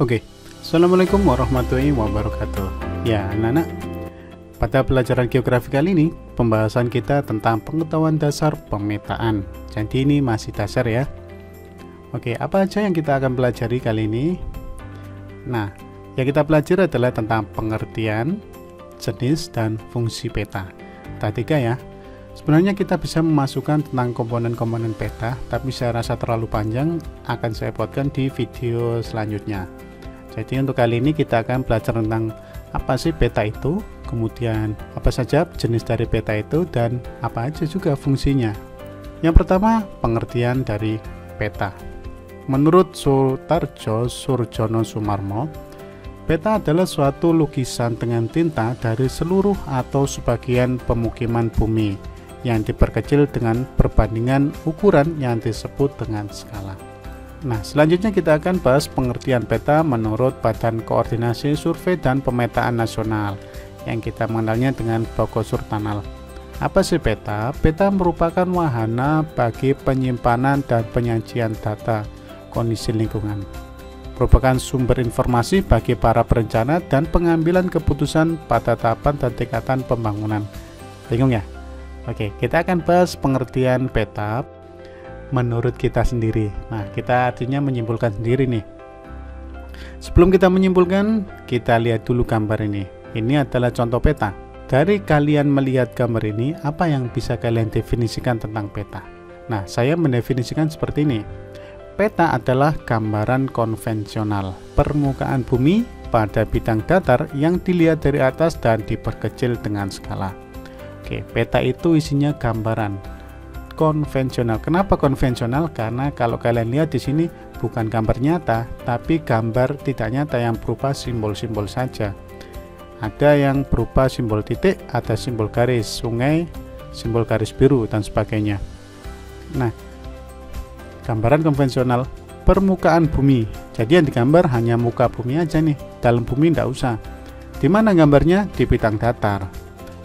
Oke, Assalamualaikum warahmatullahi wabarakatuh. Ya, anak-anak, pada pelajaran geografi kali ini, pembahasan kita tentang pengetahuan dasar pemetaan. Jadi ini masih dasar ya. Oke, apa aja yang kita akan pelajari kali ini? Nah, yang kita pelajari adalah tentang pengertian, jenis, dan fungsi peta. Ada 3 ya. Sebenarnya kita bisa memasukkan tentang komponen-komponen peta, tapi saya rasa terlalu panjang, akan saya buatkan di video selanjutnya. Jadi untuk kali ini kita akan belajar tentang apa sih peta itu, kemudian apa saja jenis dari peta itu, dan apa aja juga fungsinya. Yang pertama, pengertian dari peta. Menurut Sutarjo Surjono Sumarmo, peta adalah suatu lukisan dengan tinta dari seluruh atau sebagian pemukiman bumi yang diperkecil dengan perbandingan ukuran yang disebut dengan skala. Nah, selanjutnya kita akan bahas pengertian peta menurut Badan Koordinasi Survei dan Pemetaan Nasional yang kita mengenalnya dengan Bogosur-Tanal. Apa sih peta? Peta merupakan wahana bagi penyimpanan dan penyajian data kondisi lingkungan. Merupakan sumber informasi bagi para perencana dan pengambilan keputusan pada tahapan dan tingkatan pembangunan. Bingung ya? Oke, kita akan bahas pengertian peta menurut kita sendiri. Nah, kita artinya menyimpulkan sendiri nih. Sebelum kita menyimpulkan, kita lihat dulu gambar ini. Ini adalah contoh peta. Dari kalian melihat gambar ini, apa yang bisa kalian definisikan tentang peta? Nah, saya mendefinisikan seperti ini. Peta adalah gambaran konvensional permukaan bumi pada bidang datar yang dilihat dari atas dan diperkecil dengan skala. Oke, peta itu isinya gambaran konvensional. Kenapa konvensional? Karena kalau kalian lihat di sini bukan gambar nyata, tapi gambar tidak nyata yang berupa simbol-simbol saja. Ada yang berupa simbol titik, ada simbol garis, sungai, simbol garis biru, dan sebagainya. Nah, gambaran konvensional permukaan bumi. Jadi yang digambar hanya muka bumi aja nih, dalam bumi tidak usah. Di mana gambarnya? Di bidang datar.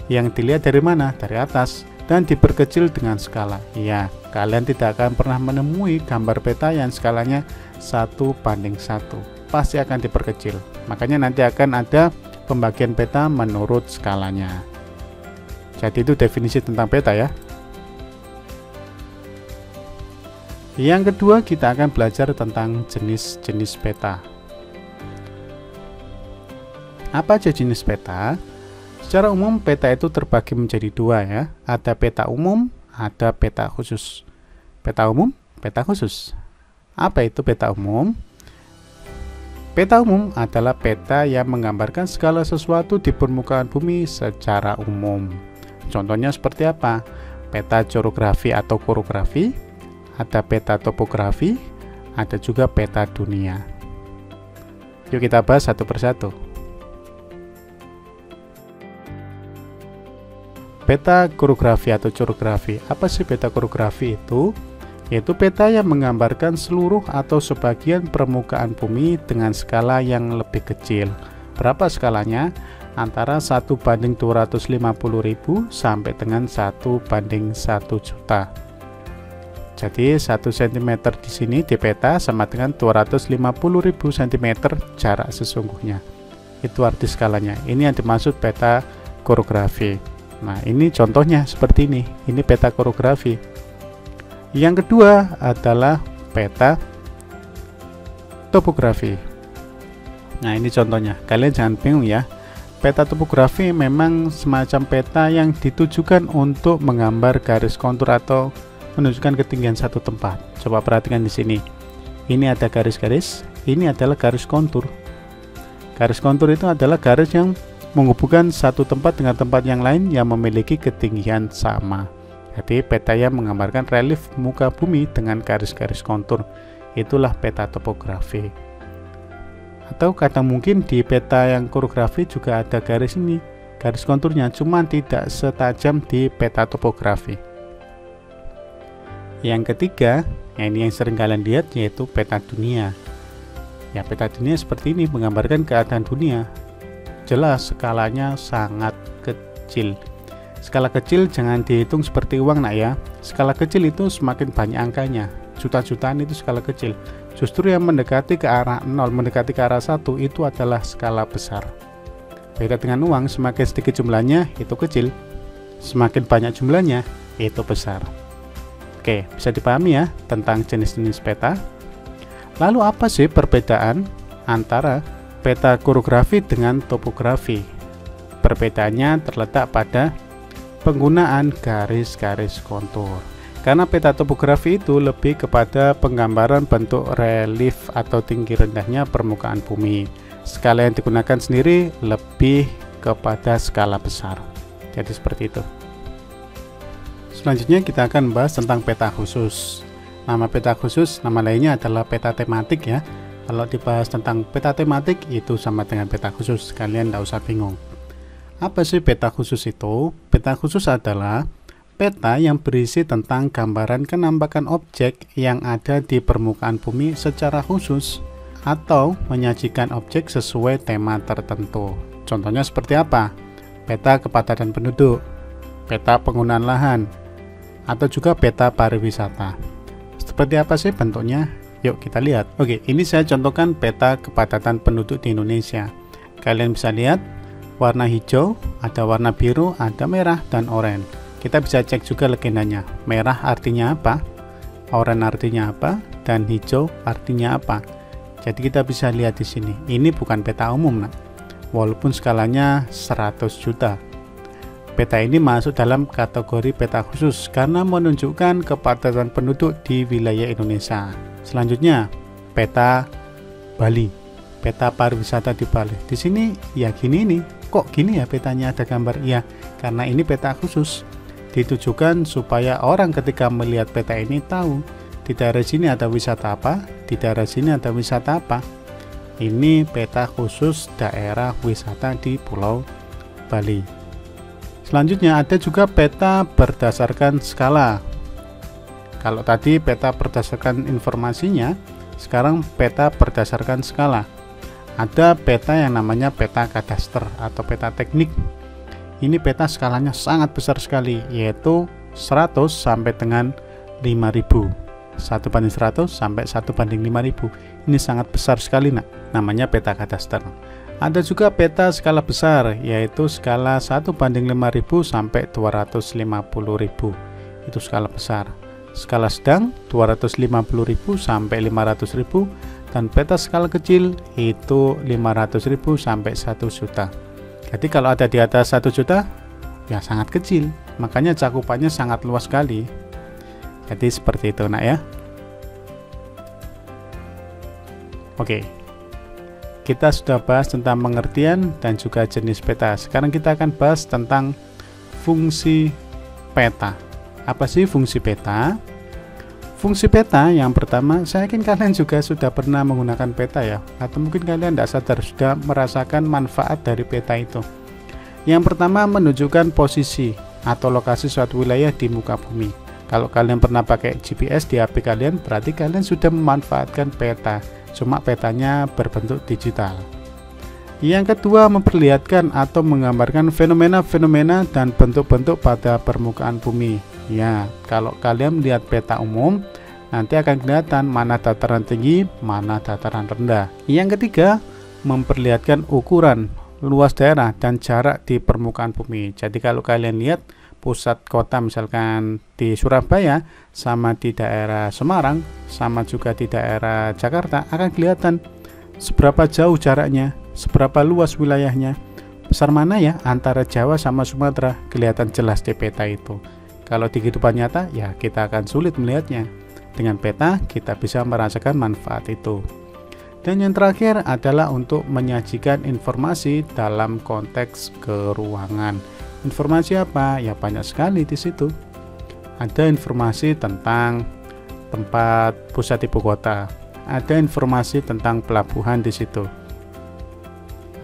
Yang dilihat dari mana? Dari atas, dan diperkecil dengan skala. Ya, kalian tidak akan pernah menemui gambar peta yang skalanya 1:1. Pasti akan diperkecil. Makanya nanti akan ada pembagian peta menurut skalanya. Jadi itu definisi tentang peta ya. Yang kedua, kita akan belajar tentang jenis-jenis peta. Apa aja jenis peta? Secara umum, peta itu terbagi menjadi 2 ya. Ada peta umum, ada peta khusus. Peta umum, peta khusus. Apa itu peta umum? Peta umum adalah peta yang menggambarkan segala sesuatu di permukaan bumi secara umum. Contohnya seperti apa? Peta geografi atau korografi, ada peta topografi, ada juga peta dunia. Yuk kita bahas satu persatu. Peta korografi atau geografi. Apa sih peta korografi itu? Yaitu peta yang menggambarkan seluruh atau sebagian permukaan bumi dengan skala yang lebih kecil. Berapa skalanya? Antara 1:250.000 sampai dengan 1:1 juta. Jadi 1 cm di sini di peta sama dengan 250.000 cm jarak sesungguhnya. Itu arti skalanya. Ini yang dimaksud peta korografi. Nah, ini contohnya seperti ini. Ini peta korografi. Yang kedua adalah peta topografi. Nah, ini contohnya. Kalian jangan bingung ya. Peta topografi memang semacam peta yang ditujukan untuk menggambar garis kontur atau menunjukkan ketinggian satu tempat. Coba perhatikan di sini. Ini ada garis-garis. Ini adalah garis kontur. Garis kontur itu adalah garis yang menghubungkan satu tempat dengan tempat yang lain yang memiliki ketinggian sama. Jadi peta yang menggambarkan relief muka bumi dengan garis-garis kontur. Itulah peta topografi. Atau kata mungkin di peta yang korografi juga ada garis ini, garis konturnya, cuma tidak setajam di peta topografi. Yang ketiga, ini yang sering kalian lihat, yaitu peta dunia. Ya, peta dunia seperti ini, menggambarkan keadaan dunia. Jelas skalanya sangat kecil. Skala kecil jangan dihitung seperti uang nak ya. Skala kecil itu semakin banyak angkanya. Juta-jutaan itu skala kecil. Justru yang mendekati ke arah 0, mendekati ke arah 1 itu adalah skala besar. Beda dengan uang, semakin sedikit jumlahnya itu kecil, semakin banyak jumlahnya itu besar. Oke, bisa dipahami ya tentang jenis-jenis peta. Lalu apa sih perbedaan antara peta korografi dengan topografi? Perbedaannya terletak pada penggunaan garis-garis kontur. Karena peta topografi itu lebih kepada penggambaran bentuk relief atau tinggi rendahnya permukaan bumi. Skala yang digunakan sendiri lebih kepada skala besar. Jadi seperti itu. Selanjutnya kita akan bahas tentang peta khusus. Nama peta khusus, nama lainnya adalah peta tematik ya. Kalau dibahas tentang peta tematik itu sama dengan peta khusus, kalian tidak usah bingung. Apa sih peta khusus itu? Peta khusus adalah peta yang berisi tentang gambaran kenampakan objek yang ada di permukaan bumi secara khusus atau menyajikan objek sesuai tema tertentu. Contohnya seperti apa? Peta kepadatan penduduk, peta penggunaan lahan, atau juga peta pariwisata. Seperti apa sih bentuknya? Yuk kita lihat. Oke, ini saya contohkan peta kepadatan penduduk di Indonesia. Kalian bisa lihat warna hijau, ada warna biru, ada merah, dan oranye. Kita bisa cek juga legendanya. Merah artinya apa, oranye artinya apa, dan hijau artinya apa. Jadi kita bisa lihat di sini. Ini bukan peta umum, nah. Walaupun skalanya 100 juta. Peta ini masuk dalam kategori peta khusus karena menunjukkan kepadatan penduduk di wilayah Indonesia. Selanjutnya, peta Bali. Peta pariwisata di Bali. Di sini ya gini nih. Kok gini ya petanya ada gambar? Iya, karena ini peta khusus. Ditujukan supaya orang ketika melihat peta ini tahu di daerah sini ada wisata apa, di daerah sini ada wisata apa. Ini peta khusus daerah wisata di Pulau Bali. Selanjutnya ada juga peta berdasarkan skala. Kalau tadi peta berdasarkan informasinya, sekarang peta berdasarkan skala. Ada peta yang namanya peta kadaster atau peta teknik. Ini peta skalanya sangat besar sekali, yaitu 100 sampai dengan 5000. 1:100 sampai 1:5000. Ini sangat besar sekali, namanya peta kadaster. Ada juga peta skala besar, yaitu skala 1:5000 sampai 250.000. Itu skala besar. Skala sedang 250.000 sampai 500.000, dan peta skala kecil itu 500.000 sampai 1 juta. Jadi kalau ada di atas 1 juta ya sangat kecil, makanya cakupannya sangat luas sekali. Jadi seperti itu ya. Oke, kita sudah bahas tentang pengertian dan juga jenis peta. Sekarang kita akan bahas tentang fungsi peta. Apa sih fungsi peta? Fungsi peta yang pertama, saya yakin kalian juga sudah pernah menggunakan peta ya, atau mungkin kalian tidak sadar sudah merasakan manfaat dari peta itu. Yang pertama, menunjukkan posisi atau lokasi suatu wilayah di muka bumi. Kalau kalian pernah pakai GPS di HP kalian, berarti kalian sudah memanfaatkan peta, cuma petanya berbentuk digital. Yang kedua, memperlihatkan atau menggambarkan fenomena-fenomena dan bentuk-bentuk pada permukaan bumi. Ya, kalau kalian melihat peta umum, nanti akan kelihatan mana dataran tinggi, mana dataran rendah. Yang ketiga, memperlihatkan ukuran, luas daerah, dan jarak di permukaan bumi. Jadi kalau kalian lihat pusat kota misalkan di Surabaya, sama di daerah Semarang, sama juga di daerah Jakarta, akan kelihatan seberapa jauh jaraknya, seberapa luas wilayahnya, besar mana ya antara Jawa sama Sumatera, kelihatan jelas di peta itu. Kalau di kehidupan nyata ya kita akan sulit melihatnya. Dengan peta kita bisa merasakan manfaat itu. Dan yang terakhir adalah untuk menyajikan informasi dalam konteks keruangan. Informasi apa? Ya banyak sekali di situ. Ada informasi tentang tempat pusat ibu kota. Ada informasi tentang pelabuhan di situ.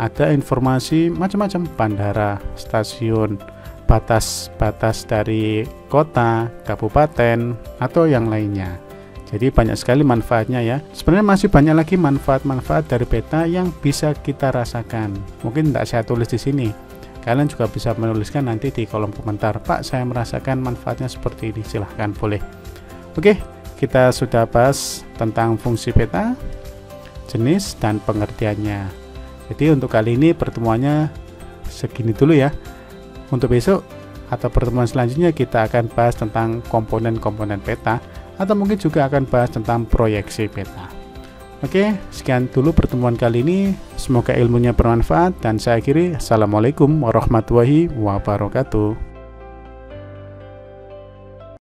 Ada informasi macam-macam, bandara, stasiun, batas-batas dari kota, kabupaten, atau yang lainnya. Jadi banyak sekali manfaatnya ya. Sebenarnya masih banyak lagi manfaat-manfaat dari peta yang bisa kita rasakan. Mungkin tidak saya tulis di sini. Kalian juga bisa menuliskan nanti di kolom komentar. Pak, saya merasakan manfaatnya seperti ini. Silahkan, boleh. Oke, kita sudah bahas tentang fungsi peta, jenis, dan pengertiannya. Jadi untuk kali ini pertemuannya segini dulu ya. Untuk besok atau pertemuan selanjutnya kita akan bahas tentang komponen-komponen peta, atau mungkin juga akan bahas tentang proyeksi peta. Oke, sekian dulu pertemuan kali ini. Semoga ilmunya bermanfaat dan saya akhiri. Assalamualaikum warahmatullahi wabarakatuh.